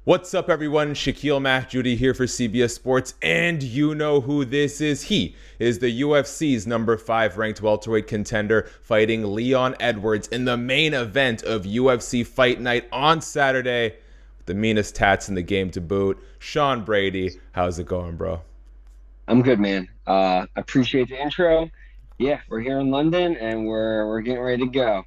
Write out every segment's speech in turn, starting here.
What's up, everyone? Shakiel Mahjouri here for CBS Sports, and you know who this is. He is the UFC's number 5 ranked welterweight contender fighting Leon Edwards in the main event of UFC Fight Night on Saturday. The meanest tats in the game to boot. Sean Brady, how's it going, bro? I'm good, man. Appreciate the intro. Yeah, we're here in London and we're getting ready to go.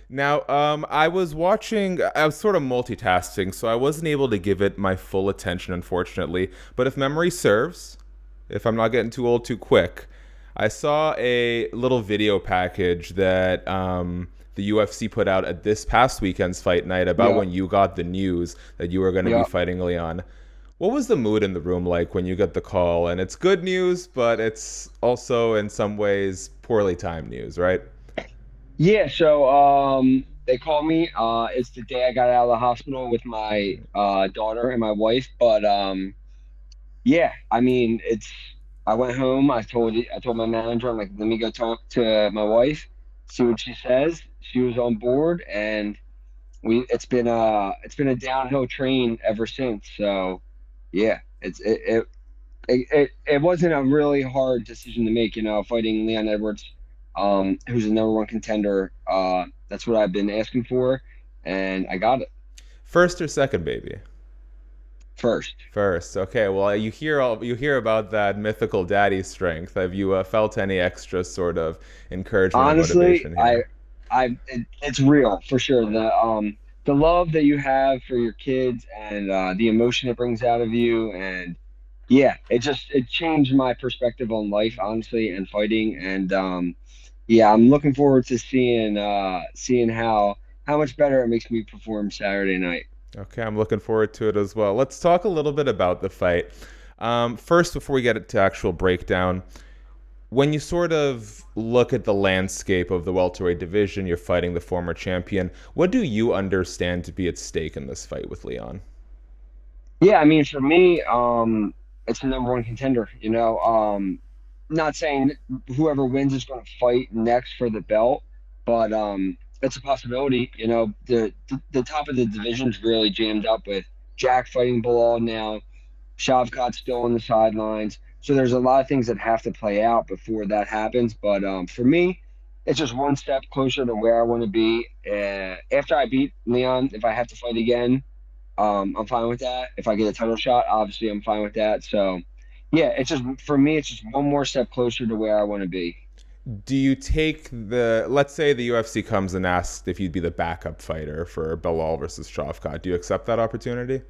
Now, I was sort of multitasking, so I wasn't able to give it my full attention, unfortunately. But if memory serves, if I'm not getting too old too quick, I saw a little video package that the UFC put out at this past weekend's fight night about Yeah, when you got the news that you were going to be yeah. fighting Leon. What was the mood in the room like when you got the call? And it's good news, but it's also in some ways poorly timed news, right? Yeah, so they called me. It's the day I got out of the hospital with my daughter and my wife. But yeah, I mean, I went home, I told my manager, I'm like, let me go talk to my wife, see what she says. She was on board and it's been a downhill train ever since. So yeah, it wasn't a really hard decision to make, fighting Leon Edwards, who's the number one contender. That's what I've been asking for, and I got it First or second, baby? first. First. Okay. Well, you hear about that mythical daddy strength. Have you felt any extra sort of encouragement or Honestly, motivation here? it's real for sure. The love that you have for your kids and the emotion it brings out of you, and yeah, it changed my perspective on life, honestly, and fighting. And yeah, I'm looking forward to seeing how much better it makes me perform Saturday night. Okay, I'm looking forward to it as well. Let's talk a little bit about the fight. First, before we get to actual breakdown, when you sort of look at the landscape of the welterweight division, you're fighting the former champion. What do you understand to be at stake in this fight with Leon? Yeah, I mean, for me, it's the number one contender. Not saying whoever wins is going to fight next for the belt, but it's a possibility. The top of the division's really jammed up with Jack fighting Belal now, Shavkat still on the sidelines. So there's a lot of things that have to play out before that happens. But for me, it's just one step closer to where I want to be. After I beat Leon, if I have to fight again, I'm fine with that. If I get a title shot, obviously I'm fine with that. So yeah, it's just for me, it's just one more step closer to where I want to be. Do you take let's say the UFC comes and asks if you'd be the backup fighter for Belal versus Shavkat. Do you accept that opportunity?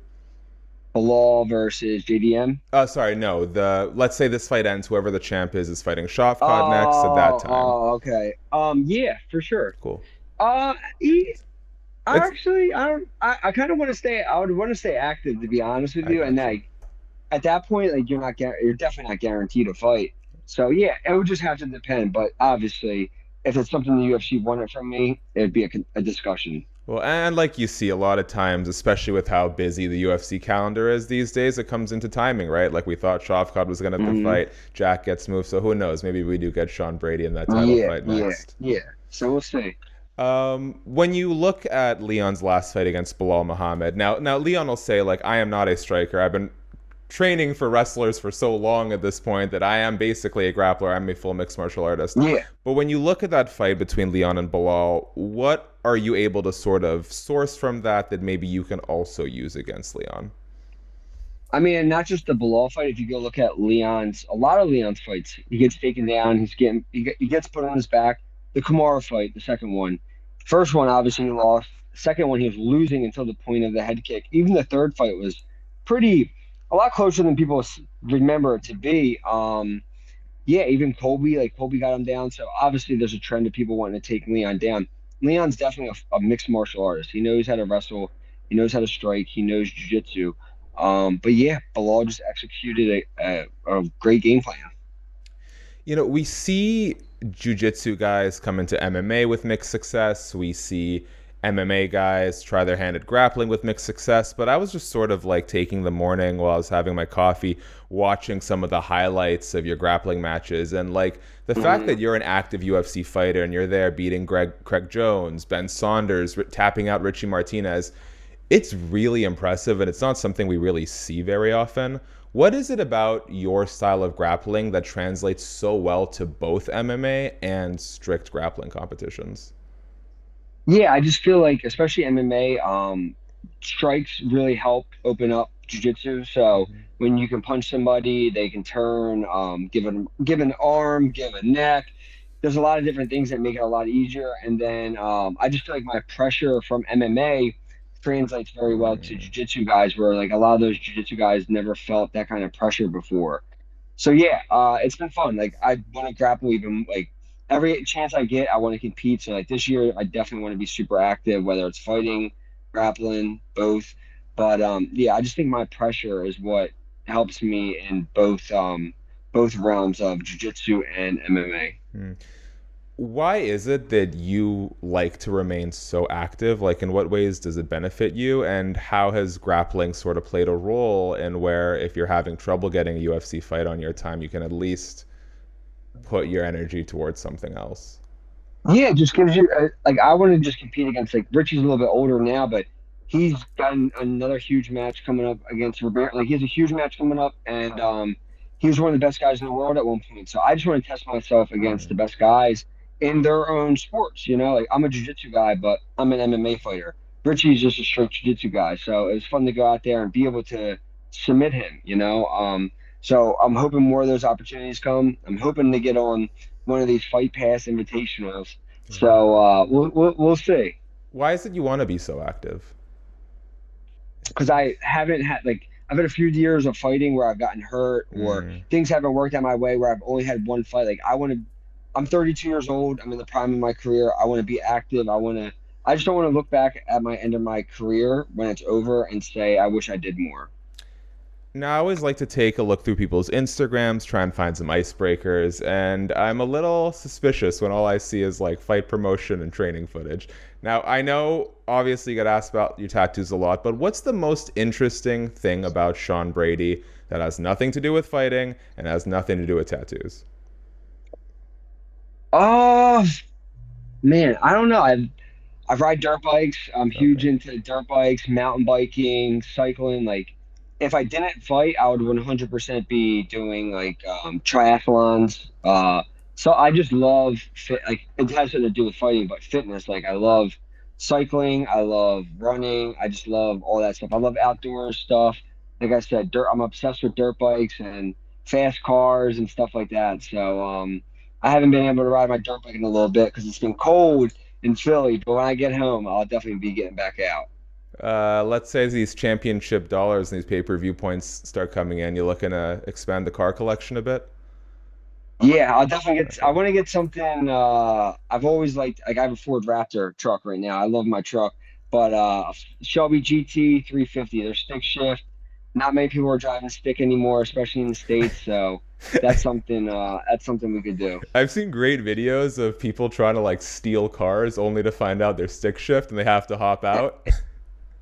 Belal versus JDM. Sorry, no. Let's say this fight ends. Whoever the champ is fighting Shavkat next at that Oh, time. oh, okay. Yeah, for sure. Cool. Uh, e- I It's actually, I don't, I kind of want to stay. I would want to stay active, to be honest with I you. And got you. like at that point, like you're definitely not guaranteed a fight. So yeah, it would just have to depend. But obviously, if it's something the UFC wanted from me, it'd be a discussion. Well, and like you see a lot of times, especially with how busy the UFC calendar is these days, it comes into timing, right? Like we thought Shavkat was going to have to Hmm. fight, Jack gets moved, so who knows? Maybe we do get Sean Brady in that title Yeah, fight yeah, next. yeah. So we'll see. When you look at Leon's last fight against Belal Muhammad, now Leon will say like, "I am not a striker. I've been training for wrestlers for so long at this point that I am basically a grappler. I'm a full mixed martial artist." Yeah. But when you look at that fight between Leon and Belal, what are you able to sort of source from that maybe you can also use against Leon? I mean, not just the Belal fight. If you go look at a lot of Leon's fights, he gets taken down. He gets put on his back. The Kamara fight, the second one, first one obviously he lost. Second one he was losing until the point of the head kick. Even the third fight was pretty a lot closer than people remember it to be. Yeah, even Colby got him down. So obviously there's a trend of people wanting to take Leon down. Leon's definitely a mixed martial artist. He knows how to wrestle. He knows how to strike. He knows jujitsu. But yeah, Bilal just executed a great game plan. We see jiu-jitsu guys come into MMA with mixed success. We see MMA guys try their hand at grappling with mixed success. But I was just sort of like taking the morning while I was having my coffee, watching some of the highlights of your grappling matches. And like the fact Mhm. that you're an active UFC fighter and you're there beating Craig Jones, Ben Saunders, tapping out Richie Martinez, It's really impressive, and it's not something we really see very often. What is it about your style of grappling that translates so well to both MMA and strict grappling competitions? Yeah, I just feel like, especially MMA, strikes really help open up jiu-jitsu. So Mhm. when you can punch somebody, they can turn, give an arm, give a neck. There's a lot of different things that make it a lot easier. And then I just feel like my pressure from MMA translates very well to Mm. jiu-jitsu guys, where like a lot of those jiu-jitsu guys never felt that kind of pressure before. So yeah, it's been fun. Like I want to grapple even like every chance I get, I want to compete. So like this year, I definitely want to be super active, whether it's fighting, grappling, both. But yeah, I just think my pressure is what helps me in both realms of jiu-jitsu and MMA. Mm. Why is it that you like to remain so active? Like, in what ways does it benefit you? And how has grappling sort of played a role in where if you're having trouble getting a UFC fight on your time, you can at least put your energy towards something else? Yeah, it just gives you like I want to just compete against like Richie's a little bit older now, but he's got another huge match coming up against Roberto. Like he has a huge match coming up, and he was one of the best guys in the world at one point. So I just want to test myself against the Mm. best guys in their own sports. You know, like I'm a jiu-jitsu guy, but I'm an MMA fighter. Richie's just a straight jiu-jitsu guy, so it was fun to go out there and be able to submit him. So I'm hoping more of those opportunities come. I'm hoping to get on one of these Fight Pass invitationals. Mhm. So we'll see. Why is it you want to be so active? Because I haven't had like I've had a few years of fighting where I've gotten hurt or Mm. things haven't worked out my way where I've only had one fight. Like I want to. I'm 32 years old. I'm in the prime of my career. I want to be active. I just don't want to look back at my end of my career when it's over and say I wish I did more. Now, I always like to take a look through people's Instagrams, try and find some icebreakers, and I'm a little suspicious when all I see is like fight promotion and training footage. Now, I know obviously you get asked about your tattoos a lot, but what's the most interesting thing about Sean Brady that has nothing to do with fighting and has nothing to do with tattoos? Oh man, I don't know. I ride dirt bikes. I'm huge Okay. into dirt bikes, mountain biking, cycling. Like, if I didn't fight, I would 100% be doing like triathlons. So I just love fit. Like, it has nothing to do with fighting, but fitness. Like, I love cycling. I love running. I just love all that stuff. I love outdoor stuff. Like I said, dirt. I'm obsessed with dirt bikes and fast cars and stuff like that. So I haven't been able to ride my dirt bike in a little bit because it's been cold in Philly, but when I get home, I'll definitely be getting back out. Let's say these championship dollars and these pay-per-view points start coming in. You looking to expand the car collection a bit? Yeah, I'll definitely get. I Okay. want to get something. I've always liked. Like I have a Ford Raptor truck right now. I love my truck, but Shelby GT 350. They're stick shift. Not many people are driving stick anymore, especially in the States. So that's something. That's something we could do. I've seen great videos of people trying to like steal cars only to find out they're stick shift and they have to hop out.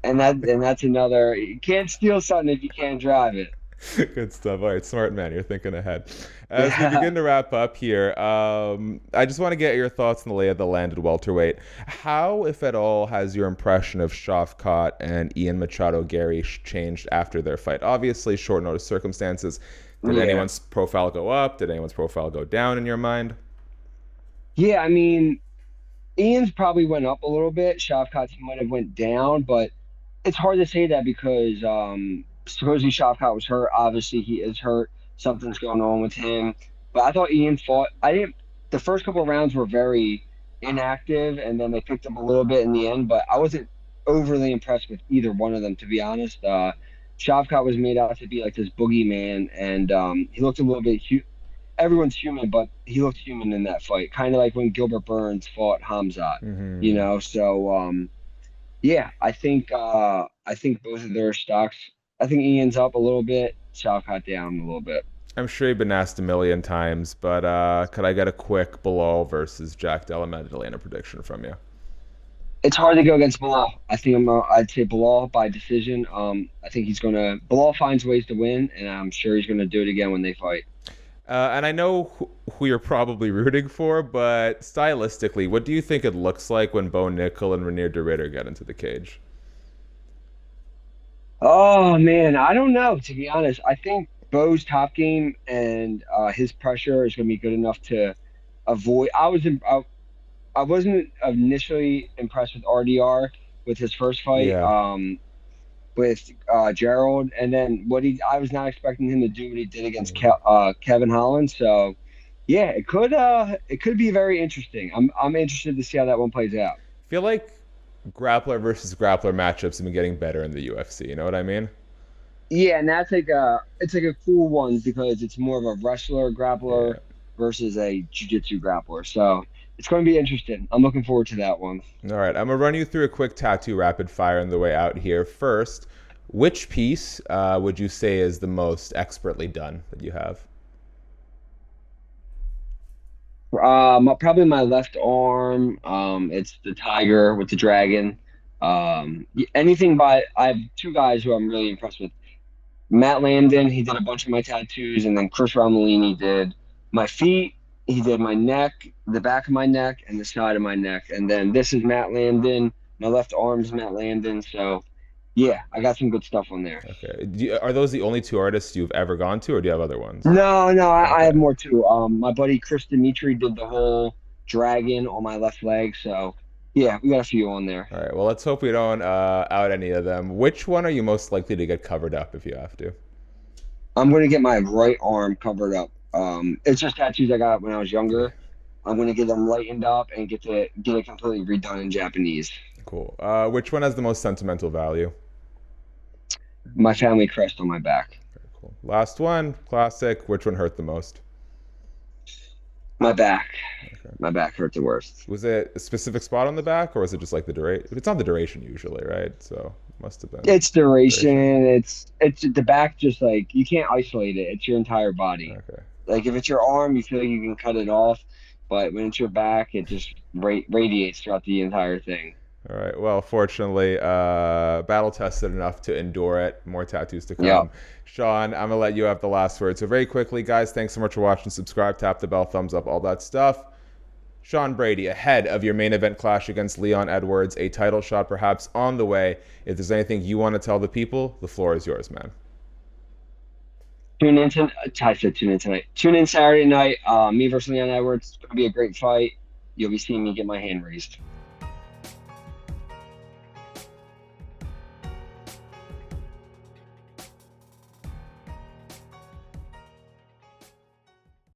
And that's another. You can't steal something if you can't drive it. Good stuff. All right, smart man, you're thinking ahead. As we Yeah. begin to wrap up here, I just want to get your thoughts on the lay of the land at welterweight. How, if at all, has your impression of Shavkat and Ian Machado Garry changed after their fight? Obviously, short notice circumstances. Did Yeah. anyone's profile go up? Did anyone's profile go down in your mind? Yeah. I mean, Ian's probably went up a little bit. Shavkat might have went down, but it's hard to say that because supposedly Shavkat was hurt. Obviously, he is hurt. Something's going on with him. But I thought Ian fought. I didn't. The first couple of rounds were very inactive, and then they picked up a little bit in the end. But I wasn't overly impressed with either one of them, to be honest. Shavkat was made out to be like this boogeyman, and he looked a little bit. Everyone's human, but he looked human in that fight, kind of like when Gilbert Burns fought Hamzat. Mm-hmm. So yeah, I think both of their stocks. I think Ian's up a little bit, Shavkat down a little bit. I'm sure you've been asked a million times, but could I get a quick Belal versus Jack Della Maddalena prediction from you? It's hard to go against Belal. I'd say Belal by decision. I think Belal finds ways to win, and I'm sure he's gonna do it again when they fight. And I know who you're probably rooting for, but stylistically, what do you think it looks like when Nickal and Reinier de Ridder get into the cage? Oh man, I don't know, to be honest. I think Bo's top game and his pressure is going to be good enough to avoid. I wasn't initially impressed with RDR with his first fight Yeah. with Gerald, and then what he I was not expecting him to do what he did against Kevin Holland. So yeah, it could be very interesting. I'm interested to see how that one plays out. Feel like grappler versus grappler matchups have been getting better in the UFC. You know what I mean? Yeah, and that's like a it's like a cool one because it's more of a wrestler grappler Yeah. versus a jiu-jitsu grappler. So it's going to be interesting. I'm looking forward to that one. All right. I'm gonna run you through a quick tattoo rapid fire on the way out here. First, which piece would you say is the most expertly done that you have? Probably my left arm. It's the tiger with the dragon. Anything by I have two guys who I'm really impressed with. Matt Landon, he did a bunch of my tattoos, and then Chris Romolini did my feet. He did my neck, the back of my neck, and the side of my neck. And then this is Matt Landon. My left arm's Matt Landon. So yeah, I got some good stuff on there. Okay. Are those the only two artists you've ever gone to, or do you have other ones? No, no, I have Okay. more too. My buddy Chris Dimitri did the whole dragon on my left leg. So yeah, we got a few on there. All right. Well, let's hope we don't out any of them. Which one are you most likely to get covered up if you have to? I'm gonna get my right arm covered up. It's just tattoos I got when I was Yeah. younger. I'm gonna get them lightened up and get it completely redone in Japanese. Cool. Which one has the most sentimental value? My family crest on my back. Cool. Last one, classic. Which one hurt the most? My back. Okay. My back hurt the worst. Was it a specific spot on the back, or was it just like the duration? It's not the duration usually, right? So must have been It's duration. duration. It's the back. Just like you can't isolate it. It's your entire body. Okay. Like if it's your arm, you feel like you can cut it off, but when it's your back, it just radiates throughout the entire thing. All right. Well, fortunately, battle tested enough to endure it. More tattoos to Yep. come. Sean, I'm gonna let you have the last word. So very quickly, guys, thanks so much for watching. Subscribe, tap the bell, thumbs up, all that stuff. Sean Brady, ahead of your main event clash against Leon Edwards, a title shot perhaps on the way. If there's anything you want to tell the people, the floor is yours, man. Tune in to I said tune in tonight. Tune in Saturday night. Me versus Leon Edwards. It's gonna be a great fight. You'll be seeing me get my hand raised.